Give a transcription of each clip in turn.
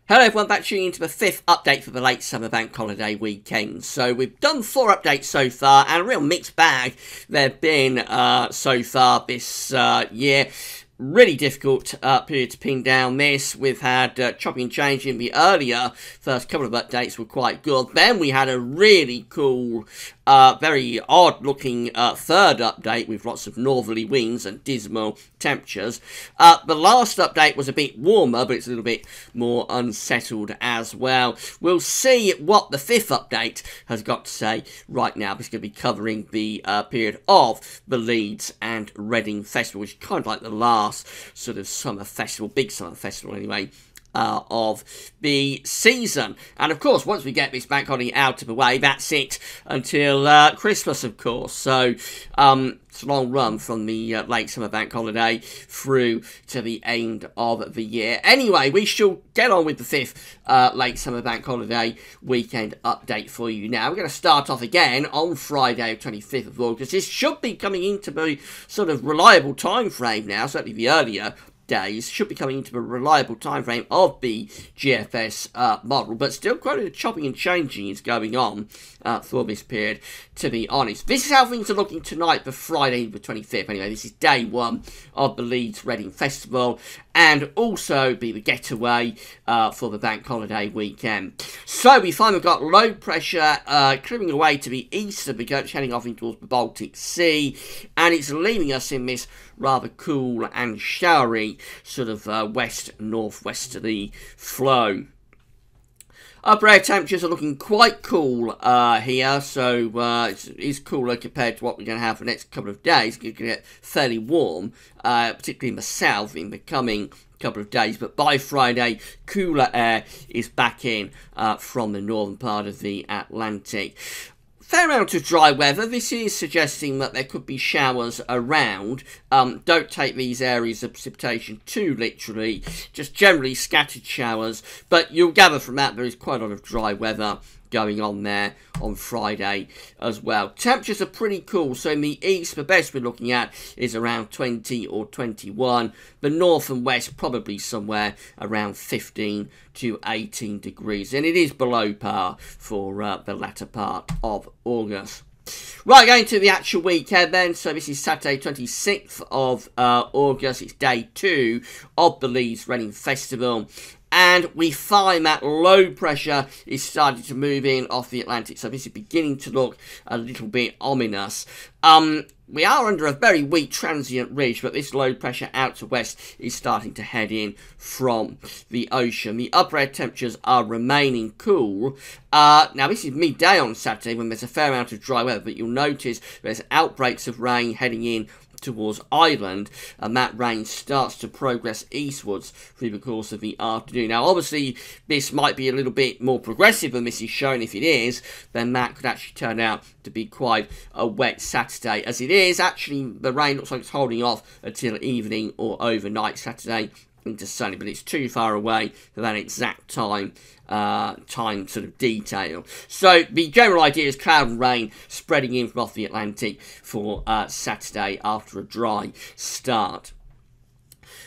Hello everyone, back tuning into the 5th update for the late summer bank holiday weekend. So we've done 4 updates so far, and a real mixed bag they've been so far this year. Really difficult period to pin down this. We've had chopping and changing. The earlier first couple of updates were quite good. Then we had a really cool, very odd looking third update with lots of northerly winds and dismal temperatures. The last update was a bit warmer, but it's a little bit more unsettled as well. We'll see what the 5th update has got to say right now. It's going to be covering the period of the Leeds and Reading Festival, which is kind of like the last sort of summer festival, big summer festival anyway, of the season. And of course, once we get this bank holiday out of the way, that's it until Christmas, of course. So it's a long run from the late summer bank holiday through to the end of the year. Anyway, we shall get on with the 5th late summer bank holiday weekend update for you now. We're going to start off again on Friday, 25th of August. This should be coming into the sort of reliable time frame now, certainly the earlier days should be coming into a reliable time frame of the GFS model, but still quite a bit of chopping and changing is going on for this period, to be honest. This is how things are looking tonight, the Friday the 25th. Anyway, this is day 1 of the Leeds Reading Festival, and also be the getaway for the bank holiday weekend. So we find we've got low pressure clearing away to the east of the coast, heading off towards the Baltic Sea, and it's leaving us in this rather cool and showery sort of west-northwesterly flow. Upper air temperatures are looking quite cool here, so it's cooler compared to what we're going to have for the next couple of days. It's going to get fairly warm, particularly in the south in the coming couple of days, but by Friday, cooler air is back in from the northern part of the Atlantic. Fair amount of dry weather. This is suggesting that there could be showers around. Don't take these areas of precipitation too literally, just generally scattered showers, but you'll gather from that there is quite a lot of dry weather going on there on Friday as well. Temperatures are pretty cool, so in the east the best we're looking at is around 20 or 21. The north and west probably somewhere around 15 to 18 degrees, and it is below par for the latter part of August. Right, going to the actual weekend then. So this is Saturday 26th of August. It's day 2 of the Leeds Reading Festival. And we find that low pressure is starting to move in off the Atlantic. So this is beginning to look a little bit ominous. We are under a very weak transient ridge, but this low pressure out to west is starting to head in from the ocean. The upper air temperatures are remaining cool. Now, this is midday on Saturday when there's a fair amount of dry weather, but you'll notice there's outbreaks of rain heading in towards Ireland, and that rain starts to progress eastwards through the course of the afternoon. Now, obviously, this might be a little bit more progressive than this is shown. If it is, then that could actually turn out to be quite a wet Saturday. As it is, actually, the rain looks like it's holding off until evening or overnight Saturday into sunny, but it's too far away for that exact time sort of detail. So the general idea is cloud and rain spreading in from off the Atlantic for Saturday after a dry start.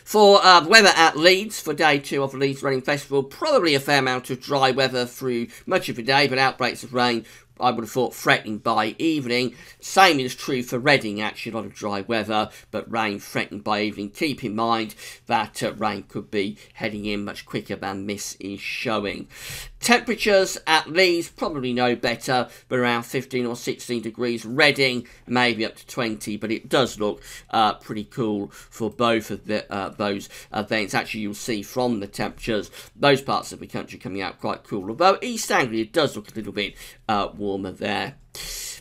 For weather at Leeds for day 2 of the Leeds Reading Festival, probably a fair amount of dry weather through much of the day, but outbreaks of rain I would have thought threatening by evening. Same is true for Reading, actually a lot of dry weather, but rain threatened by evening. Keep in mind that rain could be heading in much quicker than this is showing. Temperatures at Leeds probably no better, but around 15 or 16 degrees. Reading maybe up to 20, but it does look pretty cool for both of those events. Actually, you'll see from the temperatures, those parts of the country coming out quite cool, although East Anglia does look a little bit warmer there.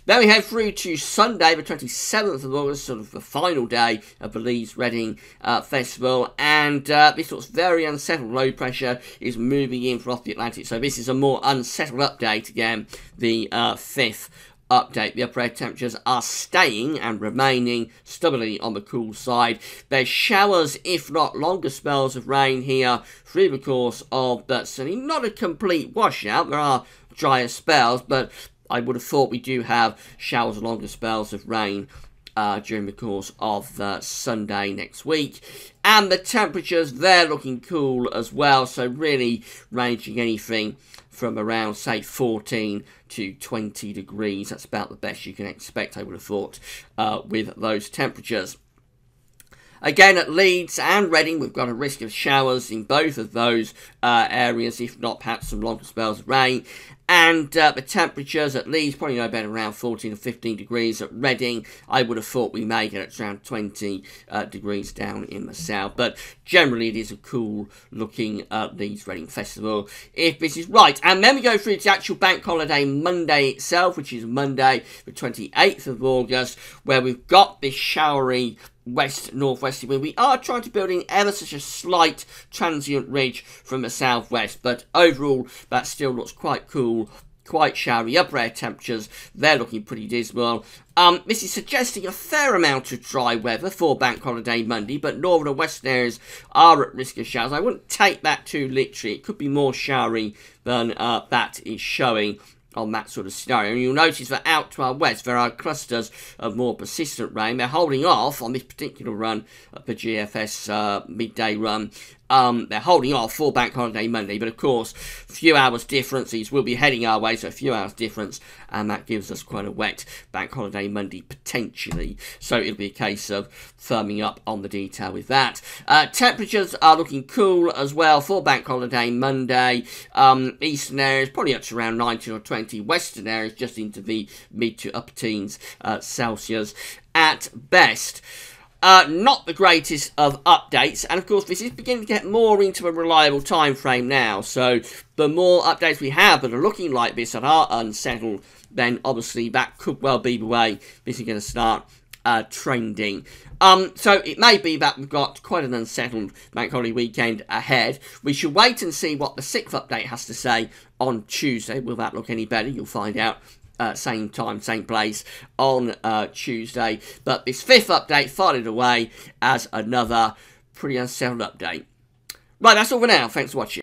Then we head through to Sunday, the 27th of August, sort of the final day of the Leeds Reading Festival, and this sort of very unsettled low pressure is moving in from off the Atlantic. So this is a more unsettled update again, the 5th update. The upper air temperatures are staying and remaining stubbornly on the cool side. There's showers, if not longer spells of rain here through the course of the sunny. Not a complete washout. There are drier spells, but I would have thought we do have showers and longer spells of rain during the course of Sunday next week. And the temperatures, they're looking cool as well, so really ranging anything from around, say, 14 to 20 degrees. That's about the best you can expect, I would have thought, with those temperatures. Again, at Leeds and Reading, we've got a risk of showers in both of those areas, if not perhaps some longer spells of rain. And the temperatures at Leeds, probably no better, around 14 or 15 degrees. At Reading, I would have thought we may get it around 20 degrees down in the south. But generally, it is a cool-looking Leeds Reading Festival, if this is right. And then we go through to the actual bank holiday Monday itself, which is Monday, the 28th of August, where we've got this showery west-northwesterly wind. We are trying to build in ever such a slight transient ridge from the southwest, but overall that still looks quite cool, quite showery. Upper air temperatures, they're looking pretty dismal. This is suggesting a fair amount of dry weather for bank holiday Monday, but northern and western areas are at risk of showers. I wouldn't take that too literally. It could be more showery than that is showing on that sort of scenario. And you'll notice that out to our west there are clusters of more persistent rain. They're holding off on this particular run of the GFS midday run. They're holding off for bank holiday Monday, but of course a few hours difference. These will be heading our way, so a few hours difference, and that gives us quite a wet bank holiday Monday potentially. So it'll be a case of firming up on the detail with that. Temperatures are looking cool as well for bank holiday Monday. Eastern areas probably up to around 19 or 20. Western areas just into the mid to upper teens Celsius at best. Not the greatest of updates, and of course this is beginning to get more into a reliable time frame now, so the more updates we have that are looking like this and are unsettled, then obviously that could well be the way this is going to start trending. So it may be that we've got quite an unsettled bank holiday weekend ahead. We should wait and see what the 6th update has to say on Tuesday. Will that look any better? You'll find out. Same time, same place on Tuesday. But this 5th update filed away as another pretty unsettled update. Right, that's all for now. Thanks for watching.